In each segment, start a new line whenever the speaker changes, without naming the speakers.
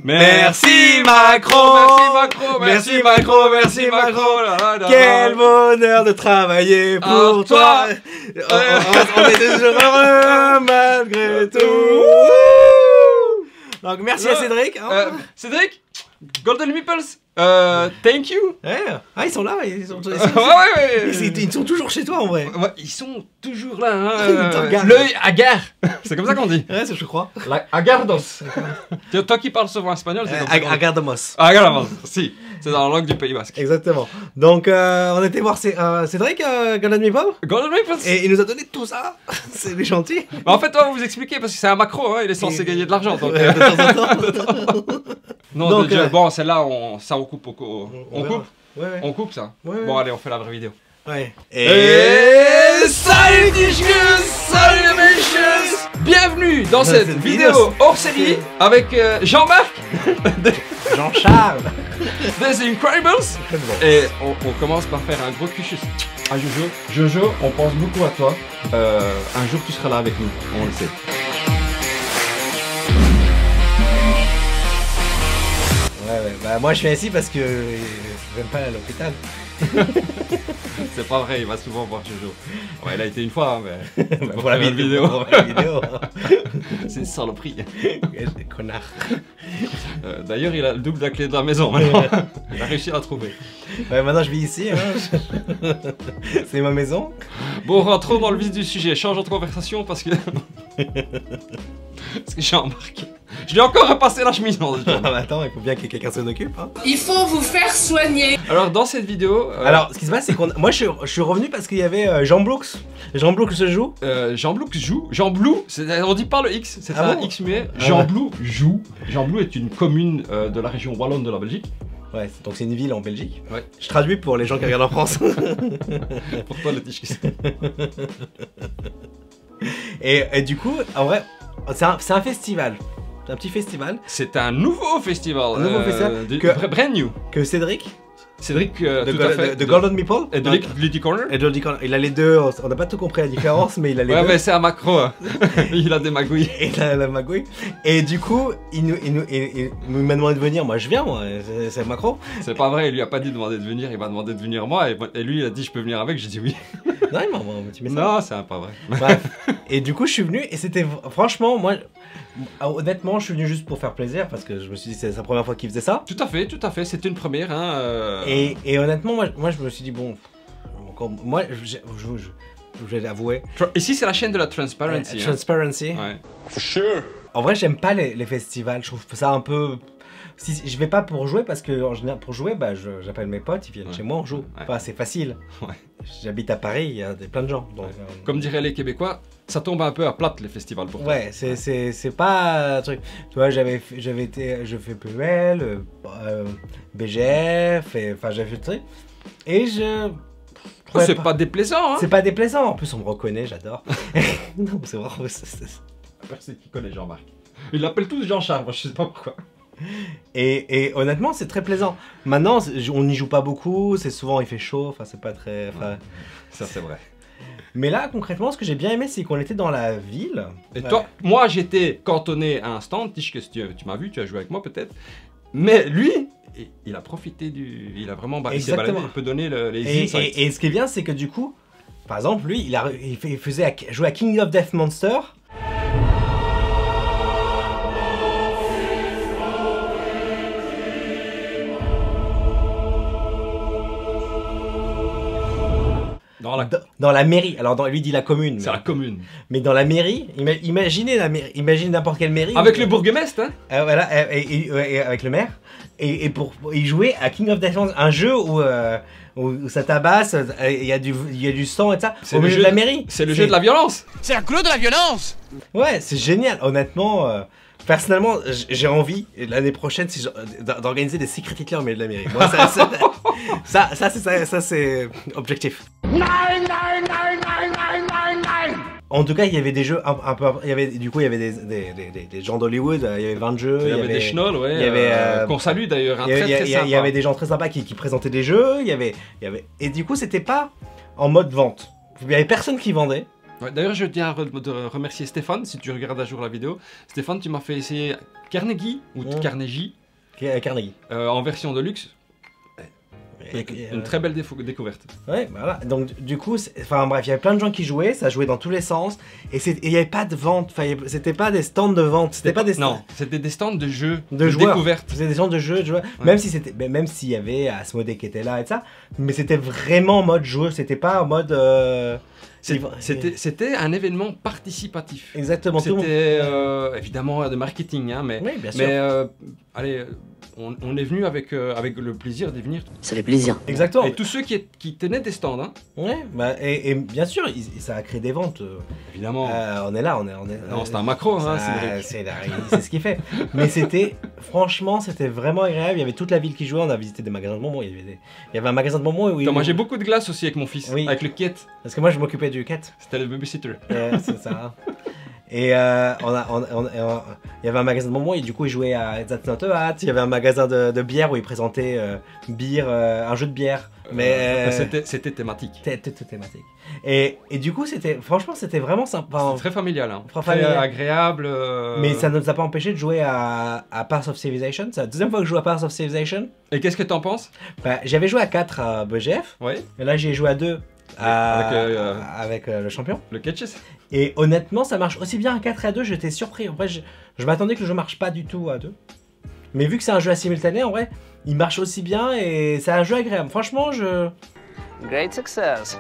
Merci Macron, merci Macron, merci Macron. Quel bonheur de travailler pour toi. On est toujours heureux malgré tout. Donc merci à Cédric.
Cédric, Golden Meeples, thank you.
Ah, ils sont là, ils sont toujours chez toi en vrai.
Ouais, ils sont toujours là, hein.
L'œil
agar, c'est comme ça qu'on dit.
Ouais, je crois.
Agardos. Toi qui parles souvent espagnol, c'est comme ça.
Agardamos.
Agardos, si, c'est dans la langue du Pays Basque.
Exactement. Donc on était voir Cédric, Golden Meeple.
Golden Meeples.
Et il nous a donné tout ça. C'est gentil.
Bah, en fait, on va vous expliquer parce que c'est un macro, hein, il est censé gagner de l'argent. Donc,
de temps en temps.
Non, donc, bon, celle-là, on coupe. On coupe.
Ouais.
On coupe ça.
Ouais.
Bon, allez, on fait la vraie vidéo.
Ouais.
Et salut Discus, salut les messieurs. Bienvenue dans cette vidéo hors série avec Jean-Marc,
Jean-Charles,
des Incredibles. Et on commence par faire un gros cuchus à Jojo. Jojo, on pense beaucoup à toi. Un jour tu seras là avec nous, on le sait.
Ouais, bah moi je suis ici parce que j'aime pas aller à l'hôpital.
C'est pas vrai, il va souvent voir Jojo. Ouais, il a été une fois, hein, mais
pour la vidéo.
C'est une saloperie.
Connard.
D'ailleurs, il a le double de la clé de la maison maintenant. Il a réussi à la trouver.
Ouais, maintenant je vis ici, hein. C'est ma maison.
Bon, rentrons dans le vif du sujet. Changeons de conversation parce que... Parce que j'ai remarqué. Je lui ai encore repassé la chemise dans le jour.
Ah bah attends, il faut bien que quelqu'un s'en occupe, hein.
Il faut vous faire soigner.
Alors dans cette vidéo...
Alors ce qui se passe c'est qu'on... Moi je suis revenu parce qu'il y avait Jean Bloux. Jean Bloux se joue.
Jean Bloux joue. Jean Blou, on dit pas le X, c'est un X muet. Jean Blou joue. Jean Blou est une commune de la région wallonne de la Belgique.
Ouais, donc c'est une ville en Belgique.
Ouais.
Je traduis pour les gens qui regardent en France.
Pour toi le Tischkis.
Et du coup, en vrai, c'est un festival. C'est un petit festival.
C'est un nouveau festival.
Un nouveau festival.
Brand new.
Que Cédric.
De
Golden Meeple.
Et de Lucky Corner.
Et de Lucky Corner. Il a les deux, on n'a pas tout compris la différence, mais il a les deux.
Ouais, mais c'est un macro. Hein. Il a des magouilles.
Il a la magouille. Et du coup, il m'a demandé de venir. Moi, je viens, moi. C'est Macron.
C'est pas vrai, il lui a pas dit de demander de venir, il m'a demandé de venir moi. Et lui, il a dit je peux venir avec, j'ai dit oui.
Non, il m'a envoyé un petit message.
Non, c'est pas vrai.
Bref. Et du coup, je suis venu et c'était franchement, moi. Honnêtement, je suis venu juste pour faire plaisir parce que je me suis dit c'est sa première fois qu'il faisait ça.
Tout à fait, c'était une première. Hein,
et honnêtement, moi je me suis dit bon, encore, moi je vais l'avouer.
Ici c'est la chaîne de la Transparency.
Transparency.
Ouais.
For sure. En vrai, j'aime pas les festivals, je trouve ça un peu... Si je vais pas pour jouer parce que en général pour jouer bah j'appelle mes potes, ils viennent chez moi, on joue. Ouais. Enfin, c'est facile. Ouais. J'habite à Paris, il y a plein de gens. Donc,
comme diraient les Québécois, ça tombe un peu à plate les festivals pour toi.
Ouais, c'est pas un truc. Tu vois, je fais PEL, BGF, enfin j'avais fait le truc. Et je...
c'est pas déplaisant, hein.
C'est pas déplaisant, en plus on me reconnaît, j'adore. Non, c'est vraiment...
Personne qui connaît Jean-Marc. Ils l'appellent tous Jean-Charles, moi je sais pas pourquoi.
Et honnêtement, c'est très plaisant. Maintenant, on n'y joue pas beaucoup, c'est souvent il fait chaud, enfin c'est pas très...
Ça c'est vrai.
Mais là, concrètement, ce que j'ai bien aimé, c'est qu'on était dans la ville.
Et toi, moi j'étais cantonné à un stand, tu m'as vu, tu as joué avec moi peut-être. Mais lui, il a profité du... Il a vraiment baladé, il peut donner les insights.
Et ce qui est bien, c'est que du coup, par exemple, lui, il faisait jouer à King of Death Monster. Dans la mairie, alors lui dit la commune.
C'est la commune.
Mais dans la mairie, imaginez n'importe quelle mairie.
Avec le bourgmestre, hein.
Voilà, et avec le maire. Et il jouait à King of Death, un jeu où ça tabasse, il y a du sang et ça, au milieu de la mairie.
C'est le jeu de la violence.
C'est un clou de la violence.
Ouais, c'est génial, honnêtement. Personnellement, j'ai envie, l'année prochaine, d'organiser des Secret Hitler au milieu de la mairie. Moi, ça c'est objectif. En tout cas, il y avait des jeux un peu... Il y avait des gens d'Hollywood, il y avait 20 jeux.
Il y avait des schnolls, ouais, qu'on salue d'ailleurs, très sympa.
Il y avait des gens très sympas qui présentaient des jeux, et du coup, c'était pas en mode vente. Il y avait personne qui vendait.
Ouais, d'ailleurs, je tiens à remercier Stéphane, si tu regardes à jour la vidéo. Stéphane, tu m'as fait essayer Carnegie, ou Carnegie,
Carnegie.
En version de luxe. Une très belle découverte.
Ouais, voilà. Donc du coup, enfin bref, il y avait plein de gens qui jouaient, ça jouait dans tous les sens, et il n'y avait pas de vente, enfin, c'était pas des stands de vente, c'était pas des stands.
Non, c'était des stands de jeux,
de joueurs.
Découverte.
C'était des stands de jeux, ouais. Même s'il y avait Asmodée qui était là et ça, mais c'était vraiment en mode jeu, c'était pas en mode.
C'était un événement participatif.
Exactement.
C'était évidemment de marketing, hein, mais,
oui, bien sûr.
Allez, on est venu avec le plaisir d'y venir.
Ça fait plaisir.
Exactement. Et tous ceux qui tenaient des stands. Hein.
Ouais, bah, et bien sûr, ça a créé des ventes.
Évidemment.
On est là,
non, c'est un macro, hein,
c'est ce qu'il fait. Mais franchement, c'était vraiment agréable. Il y avait toute la ville qui jouait. On a visité des magasins de bonbons. Il y avait un magasin de bonbons où
moi, j'ai beaucoup de glace aussi avec mon fils, avec le Ket.
Parce que moi, je m'occupais du Ket.
C'était le babysitter.
C'est ça. Et il y avait un magasin de bonbons et du coup il jouait à That's Not a Hat. Il y avait un magasin de bière où il présentait un jeu de bière. Mais
c'était thématique.
C'était thématique. Et du coup franchement c'était vraiment sympa.
C'était très familial, hein. Très agréable.
Mais ça ne nous a pas empêché de jouer à Paths of Civilization. C'est la deuxième fois que je joue à Paths of Civilization.
Et qu'est-ce que t'en penses?
J'avais joué à 4 à BGF.
Oui.
Et là j'ai joué à 2. Avec le champion.
Le Catches.
Et honnêtement, ça marche aussi bien à 4 et à 2, j'étais surpris. En vrai, je m'attendais que le jeu marche pas du tout à 2. Mais vu que c'est un jeu à simultané, en vrai, il marche aussi bien et c'est un jeu agréable. Franchement,
Great success.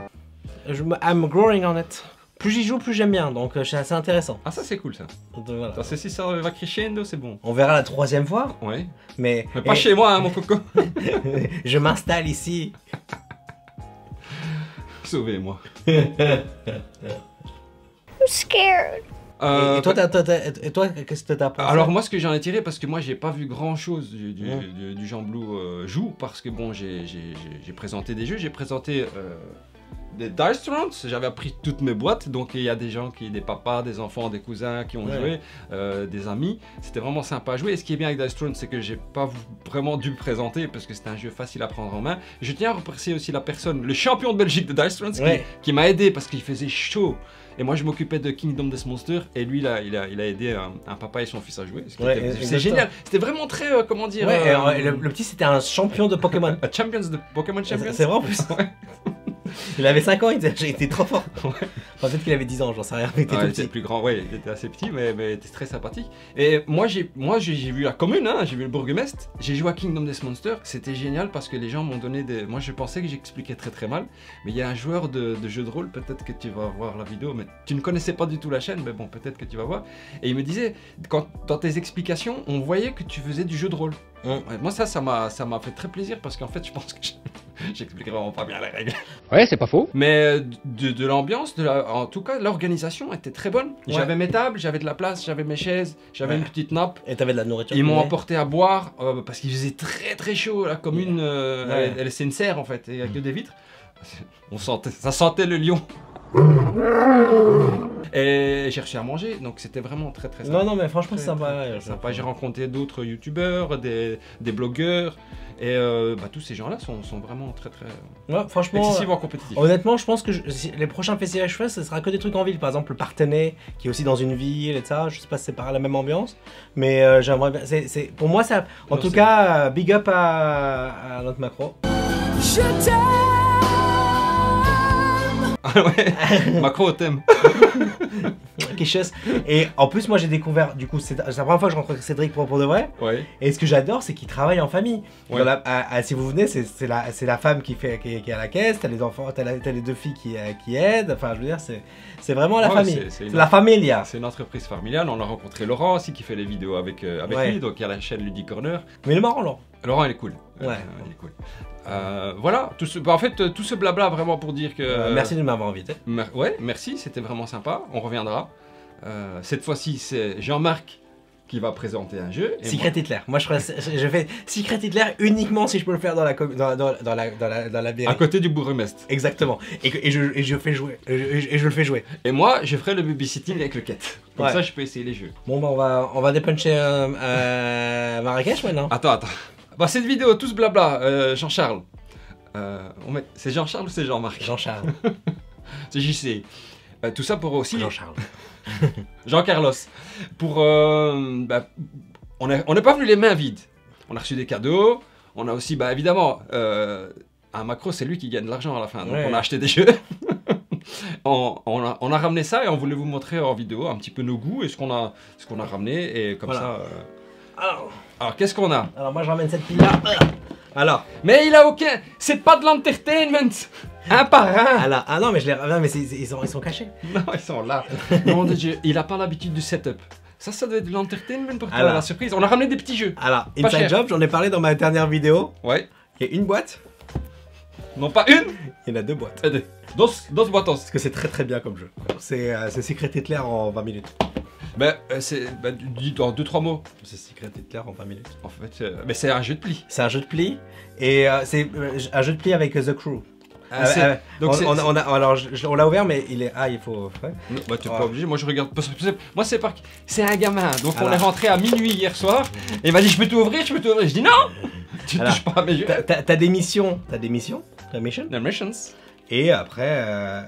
I'm growing on it. Plus j'y joue, plus j'aime bien, donc c'est assez intéressant.
Ah, ça c'est cool ça.
Donc, voilà.
Si ça va crescendo, c'est bon.
On verra la 3e fois.
Ouais.
Mais
pas chez moi, hein, mon coco.
Je m'installe ici.
Sauvez-moi.
I'm scared.
Et toi, qu'est-ce que t'as pensé?
Alors moi, ce que j'en ai tiré, parce que moi, j'ai pas vu grand-chose du Jean Blou joue, parce que bon, j'ai présenté des jeux, j'ai présenté des Dice Thrones, j'avais appris toutes mes boîtes, donc il y a des gens, des papas, des enfants, des cousins qui ont joué, des amis, c'était vraiment sympa à jouer. Et ce qui est bien avec Dice Thrones, c'est que j'ai pas vraiment dû le présenter, parce que c'était un jeu facile à prendre en main. Je tiens à remercier aussi la personne, le champion de Belgique de Dice Thrones, qui m'a aidé, parce qu'il faisait chaud. Et moi je m'occupais de Kingdom Death Monster et lui là, il a aidé un papa et son fils à jouer. C'est génial. C'était vraiment très comment dire.
Le petit c'était un champion de Pokémon.
Champions de Pokémon Champions.
C'est vrai en plus. Il avait 5 ans, il était trop fort. Enfin, peut-être qu'il avait 10 ans, j'en sais rien. Il était
plus grand, il était assez petit, mais il était très sympathique. Et moi j'ai vu la commune, hein, j'ai vu le bourgmestre, j'ai joué à Kingdom Death Monster, c'était génial parce que les gens m'ont donné des. Moi je pensais que j'expliquais très mal, mais il y a un joueur de jeu de rôle, peut-être que tu vas voir la vidéo, mais tu ne connaissais pas du tout la chaîne, mais bon, peut-être que tu vas voir. Et il me disait, dans tes explications, on voyait que tu faisais du jeu de rôle. Moi ça m'a fait très plaisir parce qu'en fait je pense que j'expliquais vraiment pas bien les règles.
Ouais, c'est pas faux.
Mais de l'ambiance, en tout cas l'organisation était très bonne. J'avais mes tables, j'avais de la place, j'avais mes chaises, j'avais une petite nappe.
Et t'avais de la nourriture.
Ils m'ont apporté à boire parce qu'il faisait très chaud. La commune, c'est une serre en fait, et il n'y a que des vitres. Ça sentait le lion. Et j'ai réussi à manger, donc c'était vraiment très sympa.
Non mais franchement c'est sympa.
Sympa. J'ai rencontré d'autres youtubeurs, des blogueurs, et tous ces gens-là sont vraiment très
franchement,
excessivement compétitifs.
Honnêtement, je pense que les prochains festivals que je fais, ce sera que des trucs en ville. Par exemple, le Partenay, qui est aussi dans une ville et ça. Je sais pas si c'est par la même ambiance, mais j'aimerais bien. Pour moi, ça. En tout cas, big up à notre macro.
Je t'aime.
Ah ouais, macro thème.
Quelque chose. Et en plus, moi j'ai découvert, du coup, c'est la première fois que je rencontre Cédric pour de vrai.
Ouais.
Et ce que j'adore, c'est qu'il travaille en famille.
Ouais.
Si vous venez, c'est la femme qui est à la caisse, t'as les enfants, t'as les 2 filles qui aident. Enfin, je veux dire, c'est vraiment la famille. C'est la familia.
C'est une entreprise familiale. On a rencontré Laurent aussi qui fait les vidéos avec lui, donc il y a la chaîne Ludy Corner.
Mais il est marrant, Laurent.
Laurent, il est cool.
Ouais.
Il est cool. Voilà, en fait, tout ce blabla vraiment pour dire que...
merci de m'avoir invité.
Ouais, merci, c'était vraiment sympa. On reviendra. Cette fois-ci, c'est Jean-Marc qui va présenter un jeu.
Secret Hitler. Moi, je fais Secret Hitler uniquement si je peux le faire dans la mairie.
À côté du bourgmestre.
Exactement. Et je le fais jouer.
Et moi, je ferai le babysitting avec le Ket. Comme ça, je peux essayer les jeux.
Bon, bah, on va dépuncher Marrakech maintenant.
Attends. Bah, cette vidéo, tous blabla, Jean-Charles. C'est Jean-Charles ou c'est Jean-Marc?
Jean-Charles.
C'est JC. Tout ça pour aussi...
Jean-Charles.
Jean-Carlos. Pour... on n'est pas venu les mains vides. On a reçu des cadeaux. On a aussi, évidemment, un macro, c'est lui qui gagne de l'argent à la fin. Donc
Ouais.
on a acheté des jeux. on a ramené ça et on voulait vous montrer en vidéo un petit peu nos goûts et ce qu'on a ramené. Et comme
Voilà.
ça... Alors qu'est-ce qu'on a?
Alors moi je ramène cette pile là. Alors.
Mais il a aucun... C'est pas de l'entertainment. Un par un.
Alors, ah non mais je les... Non mais ils sont cachés.
Non, ils sont là. Nom de Dieu, il a pas l'habitude du setup. Ça doit être de l'entertainment pour toi,
Alors.
la surprise. On a ramené des petits jeux.
Alors,
Pas
Inside
cher.
Job, j'en ai parlé dans ma dernière vidéo.
Ouais.
Il y a une boîte,
Non, pas une.
il y en a deux boîtes.
Dos boitos.
Parce que c'est très bien comme jeu. C'est Secret Hitler en 20 minutes.
Dis en 2-3 mots.
C'est Secret Hitler en 20 minutes.
En fait, mais c'est un jeu de pli.
C'est un jeu de pli. Et c'est un jeu de pli avec The Crew.
Donc
on l'a ouvert mais il est... Ah il faut... Ouais.
t'es pas obligé, moi je regarde. Moi c'est un gamin, donc on
Alors.
est rentré à minuit hier soir. Et il m'a dit je peux t'ouvrir, Je dis non. Tu
Alors.
touches pas à mes jeux.
T'as des missions. T'as missions.
The missions.
Et après...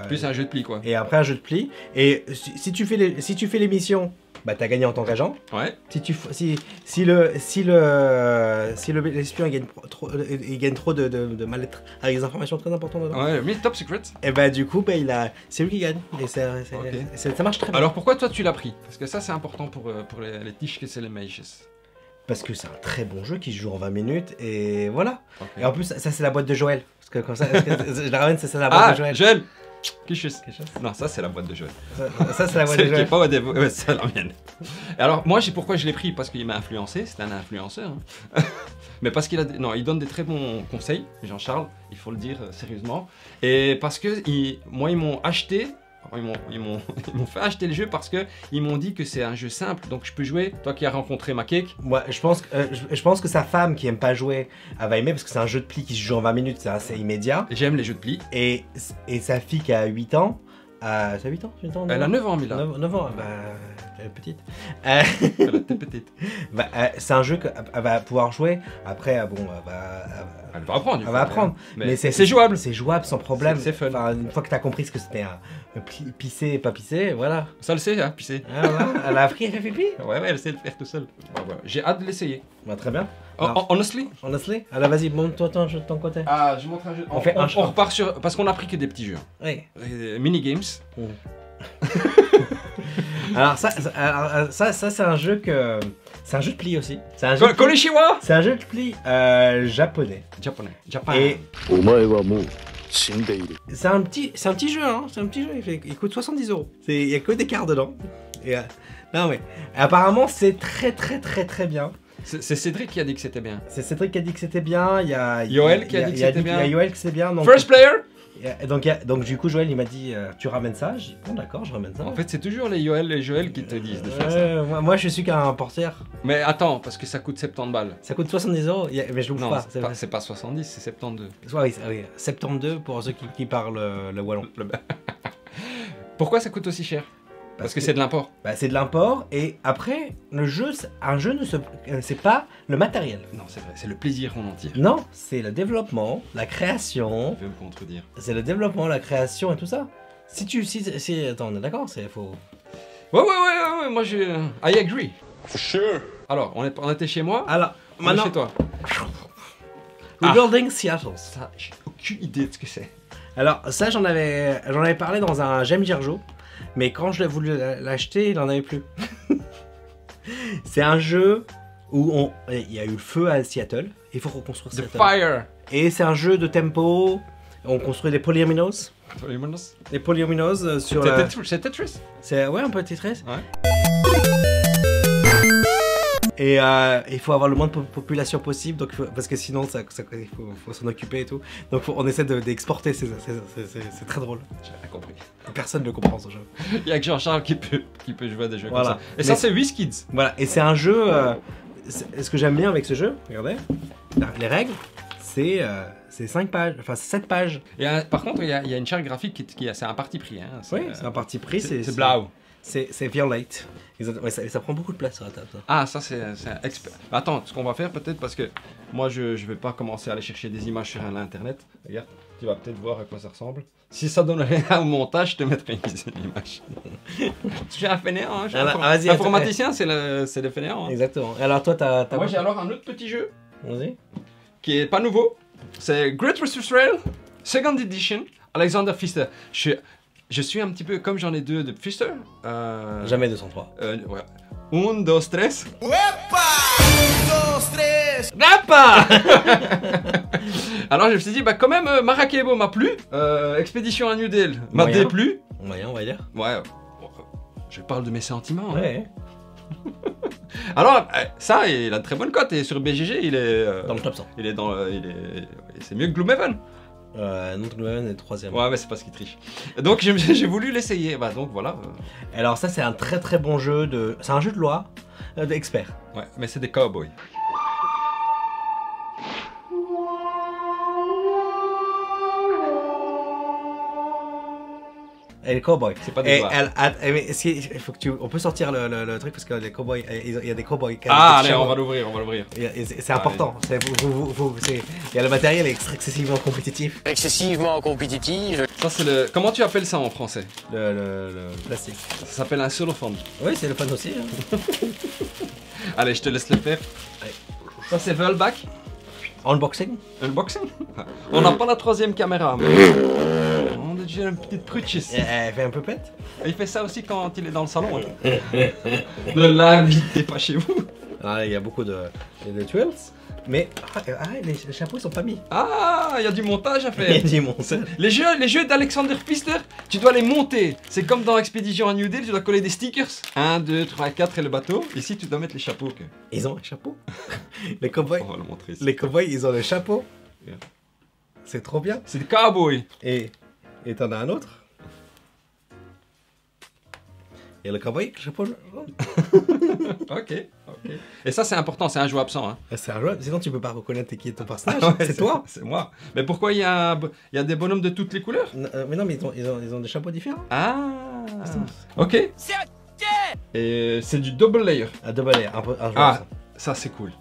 Plus un jeu de pli quoi.
Et après un jeu de pli. Et si tu fais les missions, bah t'as gagné en tant qu'agent.
Ouais.
Si l'espion il gagne trop de mal-être avec des informations très importantes dedans,
Ouais, mais top secret.
et bah du coup c'est lui qui gagne. Et ça marche très bien.
Alors pourquoi toi tu l'as pris? Parce que ça c'est important pour les tiches que c'est les mages.
Parce que c'est un très bon jeu qui se joue en 20 minutes et voilà.
Okay.
Et en plus ça c'est la boîte de Joël. Parce que comme ça, je la ramène, c'est ça la boîte de Joël.
Joël. Non, ça c'est la boîte de Joël.
Ça c'est la boîte
C'est
de
qui est
Joël.
pas au début, ouais, c'est la mienne. Alors moi pourquoi je l'ai pris? Parce qu'il m'a influencé, c'est un influenceur. Hein. Mais parce qu'il il donne des très bons conseils, Jean-Charles, il faut le dire sérieusement. Et parce que ils m'ont acheté, ils m'ont fait acheter le jeu parce que ils m'ont dit que c'est un jeu simple, donc je peux jouer. Toi qui as rencontré ma cake.
Moi, je pense que sa femme qui aime pas jouer, elle va aimer parce que c'est un jeu de pli qui se joue en 20 minutes, c'est assez immédiat.
J'aime les jeux de pli.
Et sa fille qui a 8 ans, ça a 8 ans, 8 ans
Elle a 9 ans, Mila.
9 ans, bah, elle est petite.
Elle était petite.
C'est un jeu qu'elle va pouvoir jouer. Après, bon,
Elle va apprendre.
elle va apprendre.
Mais c'est jouable.
C'est jouable sans problème.
C'est fun.
Enfin, une fois que tu as compris ce que c'était un pisser et pas pisser, voilà.
Ça le sait, hein, pisser.
Ah, voilà. Elle a appris, elle fait pipi.
Ouais, elle sait le faire tout seul. Voilà. J'ai hâte de l'essayer.
Bah, très bien.
Honestly.
Honestly. Alors vas-y, montre-toi ton jeu de ton côté.
Ah, je montre un jeu.
On fait un
on repart sur. Parce qu'on a pris que des petits jeux.
Oui.
Mini-games.
Alors ça c'est un jeu que... C'est un jeu de pli aussi. C'est un jeu de pli-
Konishiwa.
C'est un jeu de pli japonais.
Japonais.
Et c'est un petit jeu, hein. C'est un petit jeu. Il coûte 70 €. Il y a que des cartes dedans. Et, non mais apparemment c'est très bien.
C'est Cédric qui a dit que c'était bien.
C'est Cédric qui a dit que c'était bien. Il y a
Yoël qui a dit que c'était bien.
Il y a Yoël que c'est bien. Donc,
First player.
donc du coup Joël il m'a dit tu ramènes ça. J'ai dit bon d'accord, je ramène ça.
En fait, c'est toujours les Yoël et Joël qui te disent de faire ça.
Moi je suis qu'un portier.
Mais attends, parce que ça coûte 70 balles.
Ça coûte 70 €, mais je l'ouvre
Non,
pas.
c'est pas 70, c'est 72.
Oui, 72 pour ceux qui parlent le wallon.
Pourquoi ça coûte aussi cher? Parce que c'est de l'import.
Bah, c'est de l'import et après le jeu, c'est pas le matériel.
Non, c'est vrai, c'est le plaisir en entier.
Non, c'est le développement, la création.
Je vais me contredire.
C'est le développement, la création et tout ça. Attends, on est d'accord, c'est faux.
Ouais, moi je... I agree. For sure. Alors, on était chez moi.
Alors,
On est
maintenant,
chez toi.
Rebuilding Seattle.
Ça, j'ai aucune idée de ce que c'est.
Alors, ça, j'en avais parlé dans un J'aime Girjo, mais quand je l'ai voulu l'acheter, il en avait plus. C'est un jeu où il y a eu le feu à Seattle, il faut reconstruire
The
Seattle.
Fire.
Et c'est un jeu de tempo, on construit des polyominoes. Des polyominoes sur la...
C'est Tetris.
C'est ouais, un peu Tetris.
Ouais.
Et il faut avoir le moins de population possible, donc parce que sinon il faut s'en occuper et tout. Donc on essaie d'exporter, c'est très drôle.
J'ai rien compris.
Personne ne comprend ce jeu.
Il y a que Jean-Charles qui peut jouer à des jeux
Voilà.
comme ça. Et ça, c'est WizKids.
Voilà, et c'est un jeu. Ce que j'aime bien avec ce jeu, regardez, les règles, c'est 5 pages, enfin 7 pages.
Et par contre, il y a une charte graphique c'est un parti pris. Hein.
Oui, c'est un parti pris,
c'est blau.
C'est Violate. Ouais, ça prend beaucoup de place sur la table. Ça.
Ah, ça c'est un expert. Attends, ce qu'on va faire peut-être, parce que moi je vais pas commencer à aller chercher des images sur l'internet. Regarde. Tu vas peut-être voir à quoi ça ressemble. Si ça donne rien au montage, je te mettrai une image. Je suis un fainéant, hein. Informaticien, c'est le fainéant. Hein.
Exactement. Alors toi, t'as...
Moi, j'ai alors un autre petit jeu.
Vas-y.
Qui est pas nouveau. C'est Great Resource Rail, Second Edition, Alexander Pfister. Je suis un petit peu comme j'en ai deux de Pfister.
Jamais 203.
Ouais. 1, 2, 3.
Rappa.
Alors je me suis dit, bah quand même, Maracaibo m'a plu. Expédition à New Delhi m'a déplu.
Moyen, on va dire.
Ouais. Je parle de mes sentiments.
Ouais.
Hein. Alors, ça, il a de très bonne cote. Et sur BGG, il est...
dans le top 100.
Il est dans... C'est mieux que Gloomhaven.
Non, Gloomhaven est le 3ème.
Ouais, mais c'est parce qu'il triche. Donc j'ai voulu l'essayer. Bah donc voilà.
Alors ça, c'est un très très bon jeu de... C'est un jeu de loi d'expert.
Ouais, mais c'est des cowboys.
Et les cowboys.
C'est pas des doigts.
Mais il faut que tu... On peut sortir le truc parce que les cowboys, il y a des cowboys.
Ah, allez, on va l'ouvrir,
C'est important. Il y a le matériel excessivement compétitif.
Excessivement compétitif.
Ça, c'est le... Comment tu appelles ça en français?
Le plastique.
Ça s'appelle un cellophane.
Oui, c'est le fun aussi. Hein.
Allez, je te laisse le faire.
Allez.
Ça, c'est Velback.
Unboxing.
Unboxing. On n'a pas la troisième caméra. Mais... On a déjà une petite pruche ici.
Elle fait un peu pète.
Il fait ça aussi quand il est dans le salon. Hein. Le l'invité pas chez vous.
Ah, il y a beaucoup de tools. Mais les chapeaux ils sont pas mis.
Ah, il y a du montage à faire.
Il y a du montage.
Les jeux d'Alexander Pfister, tu dois les monter. C'est comme dans Expédition à New Delhi, tu dois coller des stickers. 1, 2, 3, 4 et le bateau. Ici, tu dois mettre les chapeaux. Okay.
Ils ont un chapeau. Les cowboys.
On va le montrer ici.
Les cowboys, ils ont le chapeau. Yeah. C'est trop bien.
C'est des cowboys.
Et t'en as un autre. Et le cowboy avec le chapeau.
Ok. Et ça, c'est important, c'est un joueur absent. Hein.
C'est un joueur, sinon tu peux pas reconnaître qui est ton personnage. C'est toi.
C'est moi. Mais pourquoi il y a des bonhommes de toutes les couleurs?
Mais non, mais ils ont des chapeaux différents.
Ah. Ok. Et c'est du double layer.
Un double layer, un joueur
absent. Ça c'est cool.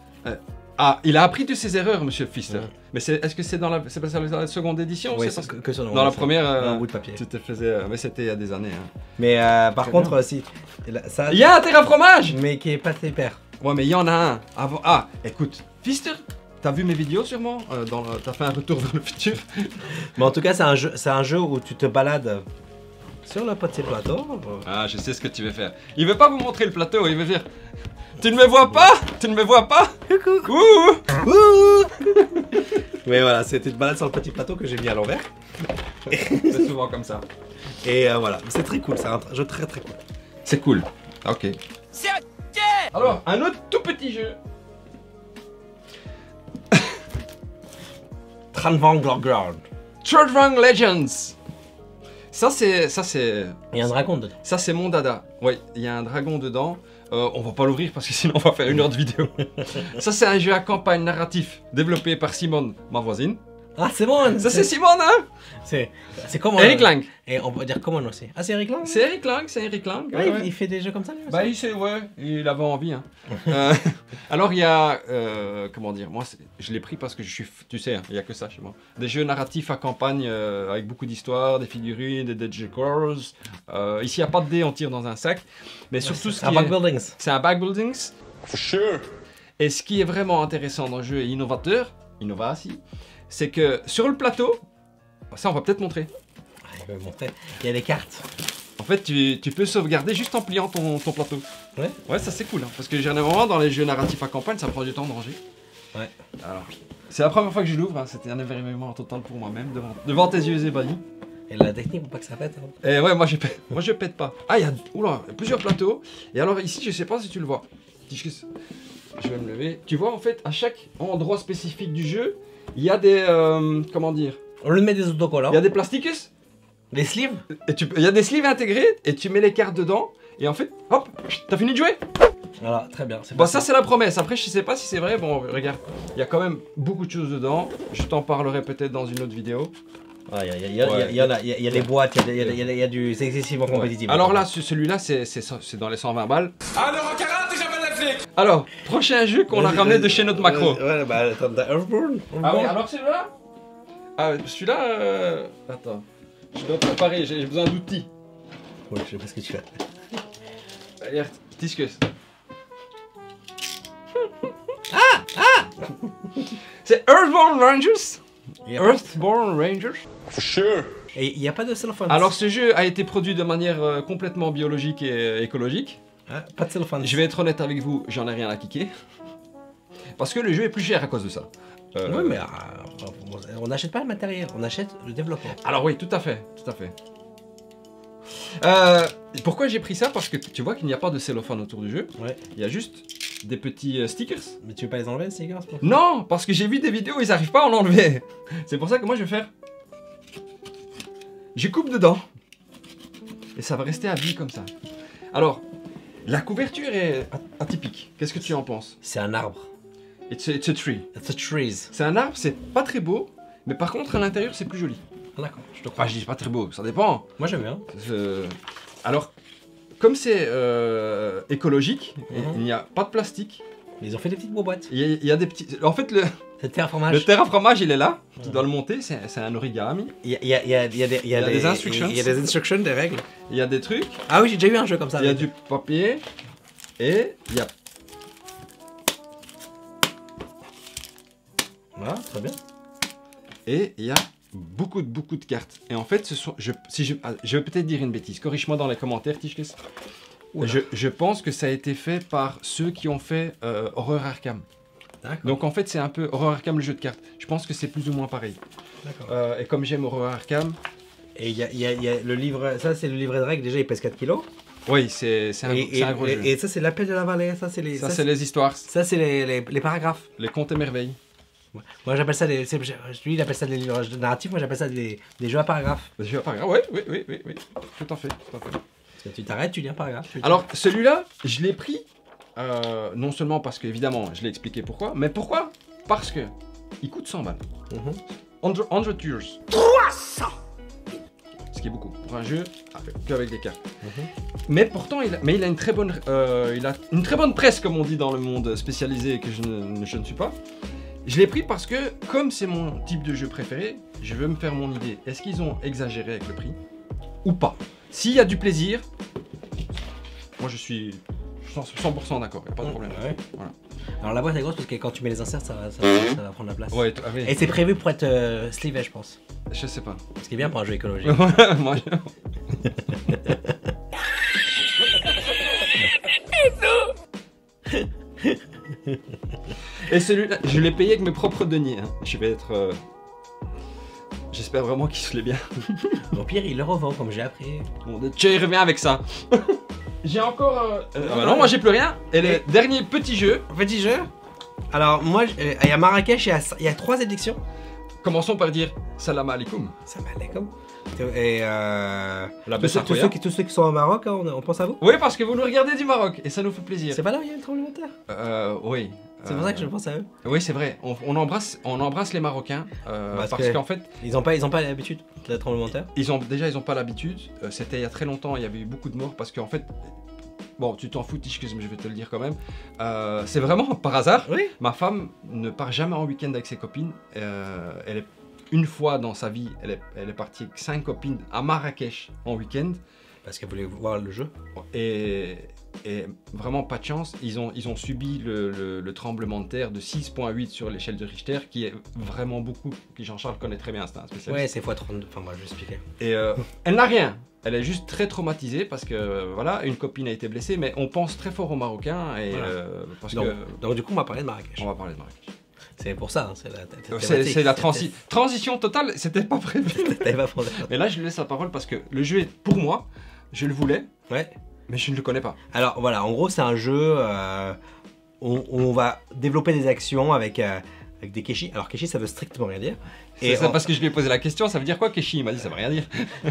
Il a appris de ses erreurs, Monsieur Pfister. Mais est-ce que c'est dans la seconde édition?
Oui, c'est que sur
dans la première.
Un bout de papier.
Tu te faisais, mais c'était il y a des années. Hein.
Mais par contre, si. Ça,
il y a un terrain fromage.
Mais qui est pas pépère.
Ouais, mais il y en a un. Écoute, Pfister, t'as vu mes vidéos sûrement? T'as fait un retour vers le futur.
Mais en tout cas, c'est un jeu où tu te balades sur le petit plateau.
Ah, je sais ce que tu veux faire. Il veut pas vous montrer le plateau, il veut dire. Tu ne me vois pas? Tu ne me vois pas?
Coucou. Mais voilà, c'était une balade sur le petit plateau que j'ai mis à l'envers.
C'est souvent comme ça.
Et voilà, c'est très cool, c'est un jeu très très cool.
C'est cool. Ok. Alors, un autre tout petit jeu.
Trandvang
Legends. Ça c'est.
Il y a un dragon dedans.
Ça c'est mon dada. Ouais, il y a un dragon dedans. On va pas l'ouvrir parce que sinon on va faire 1 heure de vidéo. Ça c'est un jeu à campagne narratif développé par Simone, ma voisine.
Ah c'est bon.
Ça c'est Simone hein.
C'est comment
Eric Lang.
Et on peut dire comment aussi. Ah c'est Eric Lang.
C'est Eric Lang.
Ouais, il fait des jeux comme ça lui aussi.
Bah il avait envie hein. Alors il y a comment dire, moi je l'ai pris parce que je suis, tu sais, il y a que ça chez moi. Des jeux narratifs à campagne avec beaucoup d'histoires, des figurines, des decors. Ici il n'y a pas de dés, on tire dans un sac. Mais surtout
c'est un backbuildings.
C'est un backbuildings.
For sure.
Et ce qui est vraiment intéressant dans le jeu et innovateur, c'est que sur le plateau, ça on va peut-être montrer.
Il va montrer. Il y a des cartes.
En fait, tu peux sauvegarder juste en pliant ton plateau. Ouais. Ouais, ça c'est cool. Hein, parce que généralement dans les jeux narratifs à campagne, ça prend du temps de ranger.
Ouais.
Alors, c'est la première fois que je l'ouvre. Hein, c'était un événement total pour moi-même devant tes yeux ébahis.
Et la technique pour pas que ça pète. Hein.
Et ouais, moi je pète pas. Ah, il y a plusieurs plateaux. Et alors ici, je sais pas si tu le vois. Je vais me lever. Tu vois en fait, à chaque endroit spécifique du jeu, il y a des comment dire.
On lui met des autocollants.
Il y a des plastiques.
Des sleeves.
Il y a des sleeves intégrés et tu mets les cartes dedans. Et en fait, hop, t'as fini de jouer.
Voilà, très bien.
Bon, ça c'est la promesse. Après, je sais pas si c'est vrai. Bon, regarde, il y a quand même beaucoup de choses dedans. Je t'en parlerai peut-être dans une autre vidéo.
Il y a des boîtes, il y a du... C'est excessivement compétitif.
Alors là, celui-là, c'est dans les 120 balles. Alors, prochain jeu qu'on a ramené de chez notre macro.
Ouais, bah, Earthborn.
Ah oui, alors celui-là Ah, celui-là, attends. Je dois préparer, j'ai besoin d'outils.
Ouais, je sais pas ce que tu fais.
Regarde, Tiskus. C'est Earthborn Rangers. Earthborn Rangers.
For sure.
Et il n'y a pas de cellophane.
Alors ce jeu a été produit de manière complètement biologique et écologique.
Ah, pas de cellophane.
Je vais être honnête avec vous, j'en ai rien à kicker. Parce que le jeu est plus cher à cause de ça.
Oui, mais on n'achète pas le matériel, on achète le développement.
Alors oui, tout à fait, tout à fait. Pourquoi j'ai pris ça? Parce que tu vois qu'il n'y a pas de cellophane autour du jeu.
Ouais.
Il y a juste des petits stickers.
Mais tu veux pas les enlever, ces gars?
Non, parce que j'ai vu des vidéos, ils n'arrivent pas à en enlever. C'est pour ça que moi je vais faire... Je coupe dedans. Et ça va rester à vie comme ça. Alors, la couverture est atypique. Qu'est-ce que tu en penses?
C'est un arbre.
It's a tree.
It's a trees.
C'est un arbre, c'est pas très beau, mais par contre à l'intérieur c'est plus joli.
Ah, d'accord, je te crois.
Enfin, je dis pas très beau, ça dépend.
Moi j'aime bien.
Alors, comme c'est écologique, il n'y a pas de plastique.
Ils ont fait des petites boîtes.
Il y a des petits. En fait, le
C'est terraformage.
le terraformage il est là. Tu dois le monter, c'est un origami.
Il y a
des instructions.
Il y a des instructions, des règles.
Il y a des trucs,
Ah oui, j'ai déjà eu un jeu comme ça.
il y a du papier et il y a.
Voilà, très bien.
Et il y a beaucoup de cartes. Et en fait, je vais peut-être dire une bêtise. Corrige-moi dans les commentaires, Tishkes. Je pense que ça a été fait par ceux qui ont fait Horror Arkham.
D'accord.
Donc en fait, c'est un peu Horror Arkham le jeu de cartes. Je pense que c'est plus ou moins pareil.
D'accord.
Et comme j'aime Horror Arkham,
Et il y a le livre, ça c'est le livret de règles, déjà il pèse 4 kilos.
oui, c'est un gros jeu.
Et ça c'est l'appel de la vallée, ça c'est les...
Ça, c'est les histoires,
Ça c'est les paragraphes.
les contes et merveilles.
Moi j'appelle ça des... Lui il appelle ça des livres narratifs, moi j'appelle ça des jeux à paragraphes.
Les jeux à paragraphes, oui. Tout à fait.
Parce que tu t'arrêtes, tu lis un paragraphe.
Alors, celui-là, je l'ai pris, non seulement parce qu'évidemment, je l'ai expliqué pourquoi, mais pourquoi? Parce que il coûte 100 balles. 100 euros. 300. Ce qui est beaucoup pour un jeu qu'avec des cartes. Mais pourtant, il a une très bonne, presse, comme on dit dans le monde spécialisé et que je ne suis pas. Je l'ai pris parce que, comme c'est mon type de jeu préféré, je veux me faire mon idée. Est-ce qu'ils ont exagéré avec le prix ou pas? S'il y a du plaisir, moi je suis 100% d'accord, il n'y a pas de problème.
Ouais.
Voilà.
Alors la boîte est grosse parce que quand tu mets les inserts, ça va prendre la place.
Ouais, oui.
Et c'est prévu pour être slivé, je pense.
Je sais pas.
Ce qui est bien pour un jeu écologique.
Moi, Et celui-là, je l'ai payé avec mes propres deniers. Hein. Je vais être... J'espère vraiment qu'il se l'est bien.
Au pire, il le revend comme j'ai appris.
Bon, tu revient avec ça. J'ai encore... non, moi j'ai plus rien. Et le dernier petit jeu.
Petit jeu. Alors moi, il y a Marrakech, il y a 3 éditions.
Commençons par dire salam alaikum.
Ça m'allait comme. Et tous ceux qui sont au Maroc, hein, on pense à vous.
Oui, parce que vous nous regardez du Maroc et ça nous fait plaisir.
C'est pas là où il y a le tremblement de terre.
Oui.
C'est pour ça que je pense à eux.
Oui, c'est vrai. On embrasse les Marocains parce qu'en fait,
ils ont pas l'habitude de la tremblement de terre.
Ils ont pas l'habitude. C'était il y a très longtemps. Il y avait eu beaucoup de morts parce qu'en fait, bon, tu t'en fous, Tishkes, mais je vais te le dire quand même. C'est vraiment par hasard.
Oui.
Ma femme ne part jamais en week-end avec ses copines. Elle est une fois dans sa vie, elle est partie avec 5 copines à Marrakech en week-end.
Parce qu'elle voulait voir le jeu.
Et vraiment pas de chance, ils ont subi le tremblement de terre de 6,8 sur l'échelle de Richter, qui est vraiment beaucoup, qui Jean-Charles connaît très bien, c'est un spécialiste.
Ouais, c'est x32, enfin moi je vais expliquer.
Et elle n'a rien, elle est juste très traumatisée parce que voilà, une copine a été blessée, mais on pense très fort aux Marocains et
voilà.
parce
donc du coup on va parler de Marrakech.
On va parler de Marrakech.
C'est pour ça, hein,
c'est la transition totale, c'était pas prévu. Mais là je lui laisse la parole parce que le jeu est pour moi, je le voulais.
Ouais.
Mais je ne le connais pas.
Alors voilà, en gros c'est un jeu où on va développer des actions avec des Keshi. Alors Keshi ça veut strictement rien dire.
Et ça parce que je lui ai posé la question, ça veut dire quoi Keshi? Il m'a dit ça veut rien dire.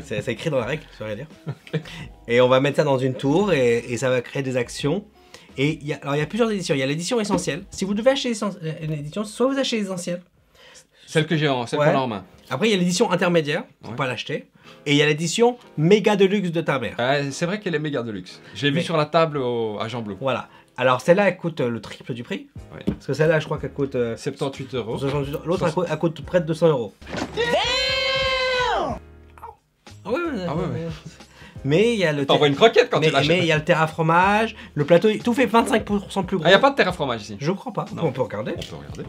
C'est écrit dans la règle, ça veut rien dire. Okay. Et on va mettre ça dans une tour et ça va créer des actions. Et il y a plusieurs éditions. Il y a l'édition essentielle. Si vous devez acheter une édition, soit vous achetez l'essentiel.
Celle que j'ai celle qu'on a en main.
Après il y a l'édition intermédiaire, faut pas l'acheter. Et il y a l'édition méga de luxe de ta mère.
C'est vrai qu'elle est méga de luxe. Je l'ai vu sur la table à Jean Blou.
Voilà. Alors celle-là, elle coûte le triple du prix.
Ouais.
Parce que celle-là, je crois qu'elle coûte
78 euros.
68 €. L'autre, elle coûte près de 200 €. Ah ouais,
ouais.
Mais il y a le...
T'envoies une croquette quand tu
Mais
l'achètes.
il y a le terra fromage, le plateau, tout fait 25% plus gros.
Ah, y a pas de terre à fromage ici.
Je crois pas.
Non.
On peut regarder.
On peut regarder.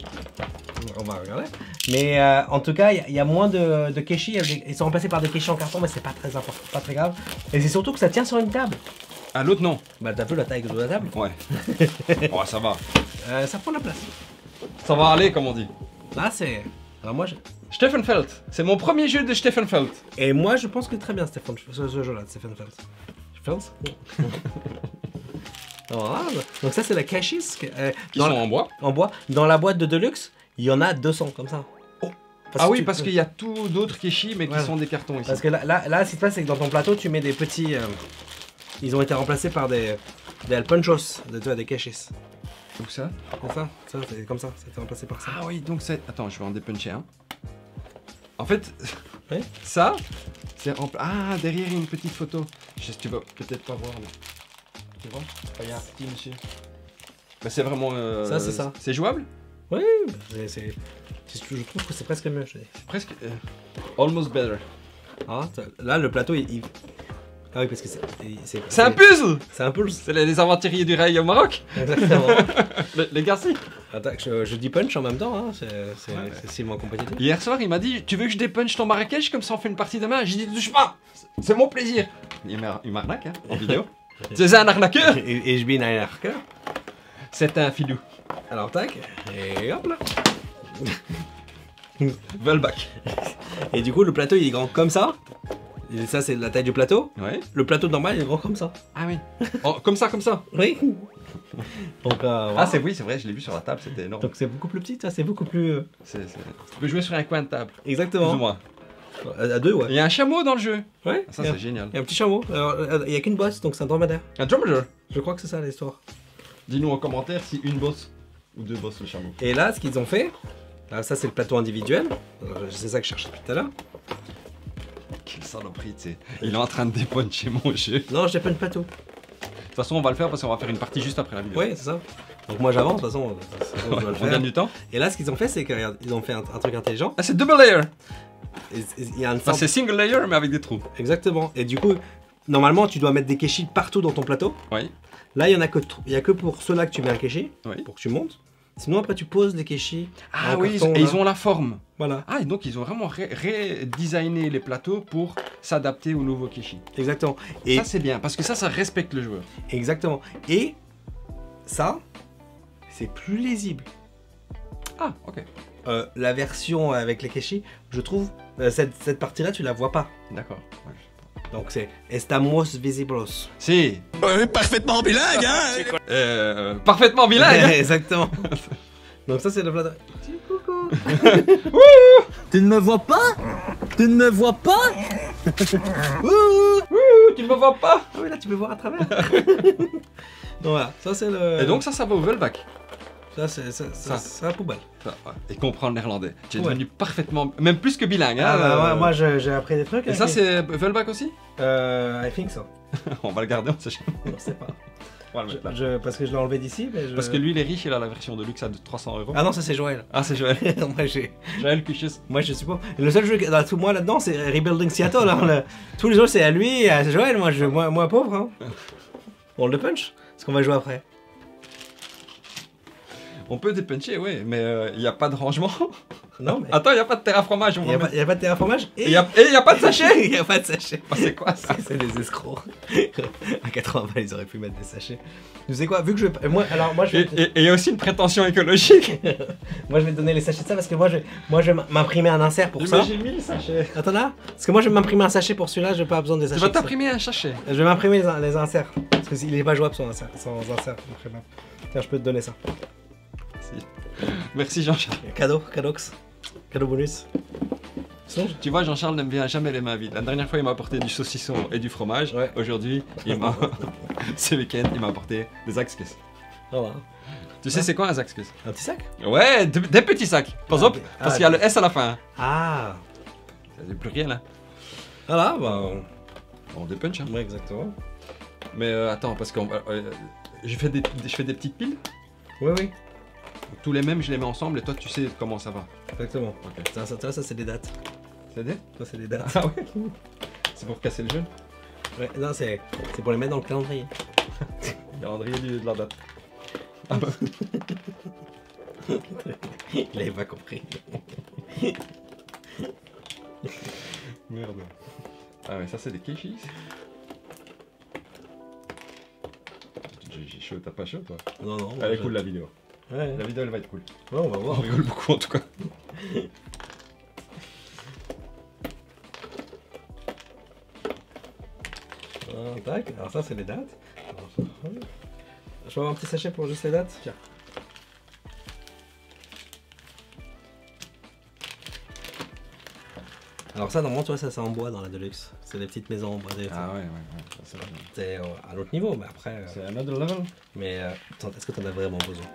On va regarder. Mais en tout cas, il y a moins de kéchis. Ils sont remplacés par des kéchis en carton, mais c'est pas très important, pas très grave. Et c'est surtout que ça tient sur une table.
Ah, l'autre non.
Bah t'as vu la taille de la table.
Ouais. Oh, ça va.
Ça prend de la place.
Ça va aller, comme on dit.
Là c'est... Alors moi,
Steffenfeld. C'est mon premier jeu de Steffenfeld.
Et moi je pense que très bien Stéphane, ce jeu-là, Stéphane Feld. Voilà. Donc ça c'est la kéchis.
Qui sont en bois.
En bois. Dans la boîte de Deluxe, il y en a 200 comme ça.
Oh.
Parce
Ah
que
oui, parce qu'il y a tout d'autres kéchis, mais qui
Ouais.
sont des cartons ici.
Parce que là, ce qui se passe, c'est que dans ton plateau, tu mets des petits... ils ont été remplacés par des alponchos, des kéchis.
Où ça?
C'est ça, c'est comme ça, c'était remplacé par ça.
Ah oui, donc c'est... Attends, je vais en dépuncher un. En fait,
Oui.
ça, c'est Ah, derrière, il y a une petite photo. Je sais que tu vas peut-être pas voir, là. Tu vois? Il y a un petit monsieur. Bah, c'est vraiment...
Ça, c'est ça.
C'est jouable?
Oui, je trouve que c'est presque mieux.
C'est presque... almost better.
Ah, là, le plateau, Ah oui, parce que
C'est un puzzle!
C'est un puzzle.
C'est les aventuriers du rail au Maroc.
Exactement.
Les garçons.
Attends, je dis punch en même temps, hein. C'est
Ouais.
si compétitif.
Hier soir, il m'a dit, tu veux que je dépunche ton Marrakech comme ça on fait une partie demain? J'ai dit, touche pas! C'est mon plaisir! Il m'arnaque, hein, en vidéo. C'est un arnaqueur!
Et je bin un arqueur.
C'est un filou.
Alors, tac, et hop là.
Velbach.
Et du coup, le plateau, il est grand comme ça. Et ça, c'est la taille du plateau.
Ouais.
Le plateau normal, il est grand comme ça.
Ah oui. Oh, comme ça, comme ça.
Oui. Donc, voilà.
Ah, oui, c'est vrai, je l'ai vu sur la table, c'était énorme.
Donc, c'est beaucoup plus petit, ça, c'est beaucoup plus.
Tu peux jouer sur un coin de table. Plus
Exactement.
ou moins.
À deux, ouais.
Il y a un chameau dans le jeu.
Ouais.
Ça,
il y a-
c'est génial.
il y a un petit chameau. Alors, il n'y a qu'une bosse, donc c'est un dromadaire.
Un dromadaire.
Je crois que c'est ça l'histoire.
Dis-nous en commentaire si une bosse ou deux bosses le chameau.
Et là, ce qu'ils ont fait, là, ça c'est le plateau individuel. C'est ça que je cherche depuis tout à l'heure.
Quelle saloperie, tu sais. Il est en train de dépuncher mon jeu. De
Non, je dépeins pas tout.
toute façon, on va le faire parce qu'on va faire une partie juste après la vidéo.
Oui, c'est ça. Donc moi j'avance, de toute façon, je dois le
On
faire.
gagne du temps.
Et là, ce qu'ils ont fait, c'est qu'ils ont fait un truc intelligent.
Ah, c'est double layer.
Il y a une
Ah,
sorte...
c'est single layer mais avec des trous.
Exactement. Et du coup, normalement, tu dois mettre des kéchis partout dans ton plateau.
Oui.
Là, il y en a que, il y a que pour ceux-là que tu mets un kéchi,
Oui.
pour que tu montes. Sinon, après, tu poses les kéchis.
Ah
en
oui,
carton,
et
là.
ils ont la forme.
Voilà,
Ah, et donc ils ont vraiment redesigné les plateaux pour s'adapter au nouveau Kishi.
exactement. Et
Ça, c'est bien, parce que ça respecte le joueur.
exactement. Et ça, c'est plus lisible.
Ah, ok.
La version avec les kéchis, je trouve, cette partie-là, tu la vois pas.
D'accord. Ouais.
Donc c'est Estamos Visiblos.
Si.
Parfaitement bilingue, hein?
Parfaitement bilingue.
Exactement. Donc ça, c'est le plat. Coucou.
Tu ne me vois pas? Tu ne me vois pas?
Ouh, tu ne me vois pas.
Ah oui, là, tu peux voir à travers. Donc voilà, ça c'est le...
Et donc ça va au Velbach.
Ça, c'est la poubelle.
Ça, ouais. Et comprend le néerlandais. Tu es
Ouais.
devenu parfaitement, même plus que bilingue. Hein,
Ah bah ouais, moi j'ai appris des trucs.
Et ça, c'est Velbach aussi?
I think so.
On va le garder, on sait jamais.
Je sais pas.
On va le mettre là.
Parce que je l'ai enlevé d'ici, mais je...
Parce que lui, il est riche, il a la version de luxe à 300 €.
Ah non, ça c'est Joël.
Ah, c'est Joël. Joël Cuchus.
Moi je suis pas. Le seul jeu dans tout moi là-dedans, c'est Rebuilding Seattle. Hein. Tous les autres, c'est à lui et à Joël. Moi pauvre. Hein. On le punch? Parce qu'on va jouer après.
On peut dépuncher, oui, mais il n'y a pas de rangement.
Non, mais.
Attends, il n'y a pas de terre à fromage.
Il n'y a pas de terraformage et
Il n'y a pas de sachet.
il n'y a pas de sachet.
Ah, c'est quoi ça?
C'est des escrocs. À 80 balles, ils auraient pu mettre des sachets. Tu sais quoi, vu que je vais. Moi, je vais.
Et il y a aussi une prétention écologique.
Moi, je vais te donner les sachets de ça parce que moi, je vais m'imprimer un insert pour ça.
J'ai 1000 sachets.
Attends là. Parce que moi, je vais m'imprimer un sachet pour celui-là, j'ai pas besoin des
Tu
sachets.
vas
de ça.
t'imprimer un sachet.
Je vais m'imprimer les inserts. Parce que s'il est pas jouable sans insert. Tiens, je peux te donner ça.
Merci Jean-Charles.
Cadeaux bonus. Sinon,
Tu vois, Jean-Charles n'aime bien jamais les mains vides. La dernière fois, il m'a apporté du saucisson et du fromage.
Ouais.
Aujourd'hui, ce week-end, il m'a apporté des Axkes.
voilà.
Tu sais, c'est quoi un Axkes?
Un petit sac?
Ouais, des petits sacs. Pas hop, parce qu'il y a le S à la fin.
Ah.
C'est plus rien là.
Voilà, bah.
On dépunch, hein.
Ouais, exactement.
Mais attends, parce qu'on. je fais des petites piles.
Oui, oui,
Tous les mêmes, je les mets ensemble et toi, tu sais comment ça va.
exactement.
Ok.
Ça c'est des dates.
C'est des?
Ça, c'est des dates.
Ah ouais. C'est pour casser le jeûne.
Ouais, non, c'est pour les mettre dans le calendrier.
Calendrier de la date. Ah bah.
Il avait pas compris.
Merde. Ah mais ça c'est des kéchis. J'ai chaud, t'as pas chaud toi?
Non, non.
Elle est cool la vidéo.
Ouais,
La vidéo elle va être cool.
ouais, on va voir.
On rigole beaucoup en tout cas.
Tac, alors ça c'est les dates. Je peux avoir un petit sachet pour juste les dates? Tiens. Alors ça normalement tu vois ça c'est en bois dans la Deluxe. C'est des petites maisons en bois.
Ah ouais. Ça,
C'est à l'autre niveau mais après...
c'est another level.
Mais attends, est-ce que t'en as vraiment besoin?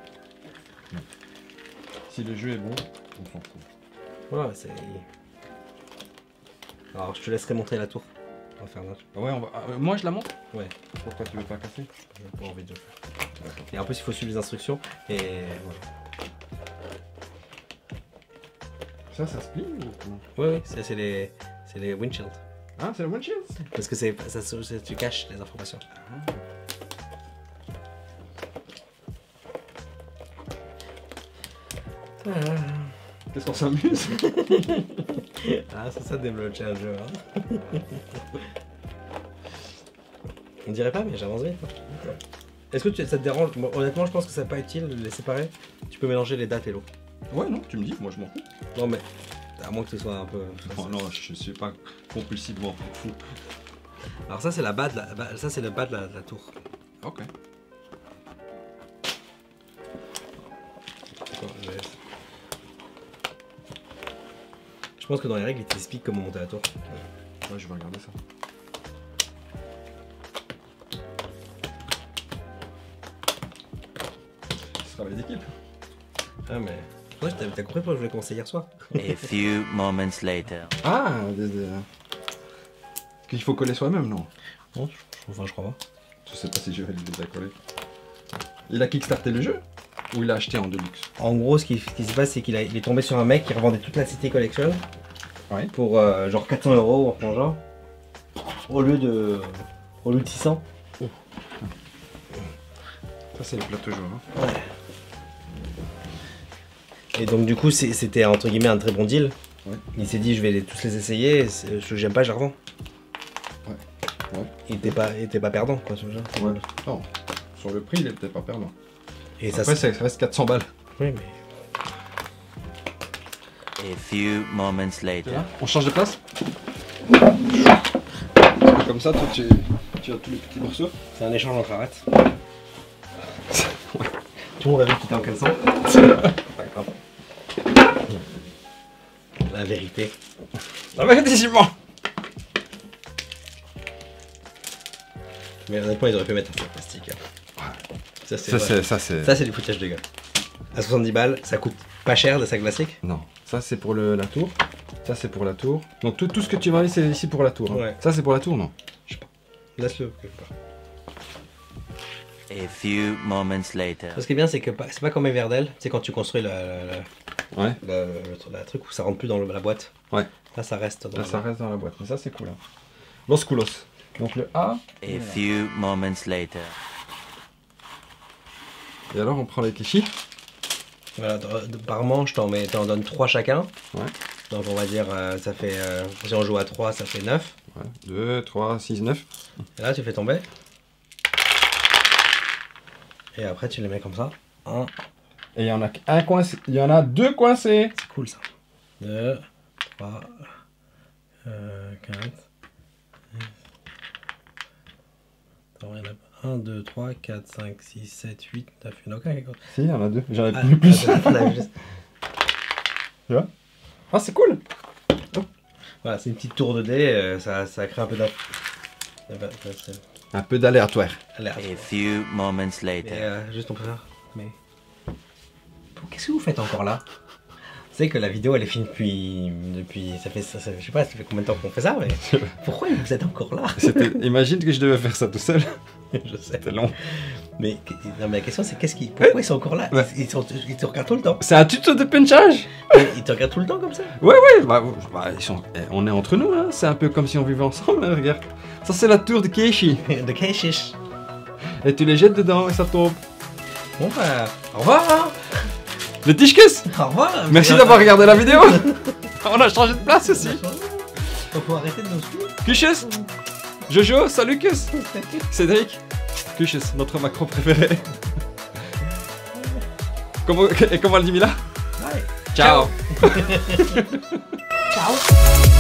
Si le jeu est bon, on s'en fout.
Ouais c'est... Alors je te laisserai monter la tour. On va faire là.
Ouais, moi je la monte.
Ouais.
Pourquoi tu veux pas casser?
J'ai pas envie de le faire. Et en plus il faut suivre les instructions et voilà.
Ça se plie ou comment?
Ouais, c'est les windshields.
Ah, c'est le windshield?
Parce que tu caches les informations.
Qu'est-ce qu'on s'amuse?
Ah, c'est ça débloquer un jeu. Hein. On dirait pas, mais j'avance vite. Est-ce que ça te dérange? Bon, honnêtement, je pense que c'est pas utile de les séparer. Tu peux mélanger les dates et l'eau.
Ouais, non, tu me dis, moi je m'en fous.
Non, mais à moins que ce soit un peu.
Oh, non, je suis pas compulsivement fou.
Alors, ça, c'est la bas de ça, c'est le bas de la tour.
Ok.
Je pense que dans les règles, ils t'expliquent comment monter la tour.
Ouais, je vais regarder ça. Ce sera les équipes.
Ah, mais. Ouais, t'as compris pourquoi je voulais commencer hier soir?
A few moments later.
Ah, qu'il faut coller soi-même, non?
Non, enfin, je crois pas.
Je sais pas si je vais les a collés. Il a kickstarté le jeu? Ou il l'a acheté en deluxe?
En gros, ce qui se passe, c'est qu'il est tombé sur un mec qui revendait toute la City Collection.
Ouais.
Pour genre 400 € en genre. Au lieu de 600.
Ça, c'est le plateau jaune. Hein.
Ouais. Et donc, du coup, c'était entre guillemets un très bon deal.
Ouais.
Il s'est dit, je vais tous les essayer. Et ce que j'aime pas, je les revends.
Ouais.
Il était pas perdant, quoi, ce jeu.
Ouais. Non, sur le prix, il est peut-être pas perdant.
Et
Après, ça reste 400 balles.
Oui, mais.
A few moments later.
On change de place? Comme ça, toi, tu as tous les petits morceaux.
C'est un échange en cravates. Tout le monde a vu qu'il était en caleçon. Pas grave. La vérité.
La vérité, Simon!
Mais honnêtement, ils auraient pu mettre un sac plastique. Ça,
Ça,
c'est du foutage de gueule. À 70 balles, ça coûte pas cher des sacs plastiques.
Non, ça c'est pour la tour. Ça c'est pour la tour. Donc tout ce que tu m'as dit c'est ici pour la tour. Hein.
Ouais.
Ça c'est pour la tour, non?
Laisse-le quelque part.
A few moments later.
Ce qui est bien, c'est que c'est pas comme Everdell. Tu sais, quand tu construis
Ouais.
le truc où ça rentre plus dans la boîte.
Ouais.
Là, ça reste dans
Là, ça reste dans la boîte. Mais ça c'est cool. Hein. Los Culos. Donc le A.
A few moments later.
Et alors on prend les clichés.
Voilà, par manche, t'en donnes 3 chacun.
Ouais.
Donc on va dire, ça fait. Si on joue à 3, ça fait 9.
Ouais. 2, 3, 6, 9.
Et là, tu fais tomber. Et après, tu les mets comme ça. 1.
Et il y en a un coincé. Il y en a 2 coincés.
C'est cool ça. 2, 3, 4. Attends, il y en a 1, 2, 3, 4, 5, 6, 7, 8, 9. Il y en a aucun qui compte.
Si, il y en a 2. J'en ai plus. Tu vois? Ah, c'est cool.
Voilà, c'est une petite tour de dés. Ça crée un peu
Un peu d'aléatoire.
A few moments later.
Mais juste on peut faire. Mais. Qu'est-ce que vous faites encore là? sais que la vidéo elle est finie depuis ça fait je sais pas, ça fait combien de temps qu'on fait ça, mais pourquoi vous êtes encore là?
Imagine que je devais faire ça tout seul.
Je sais.
C'était long.
Mais non, mais la question c'est pourquoi ils sont encore là?
Ouais.
Ils te regardent tout le temps.
C'est un tuto de pinchage.
Ils te regardent tout le temps comme ça?
Ouais, bah, on est entre nous, hein. C'est un peu comme si on vivait ensemble, hein, regarde. Ça, c'est la tour de Keishi.
De Keishish.
Et tu les jettes dedans et ça tombe.
Bon bah, au revoir hein.
Le Tischkes.
Au revoir.
Merci d'avoir regardé la vidéo. On a changé de place aussi.
On peut arrêter de nous suivre.
Kuches. Jojo, salut Kus. Cédric. Kuches, notre macro préféré. Comment elle dit Mila?
Ouais.
Ciao.
Ciao.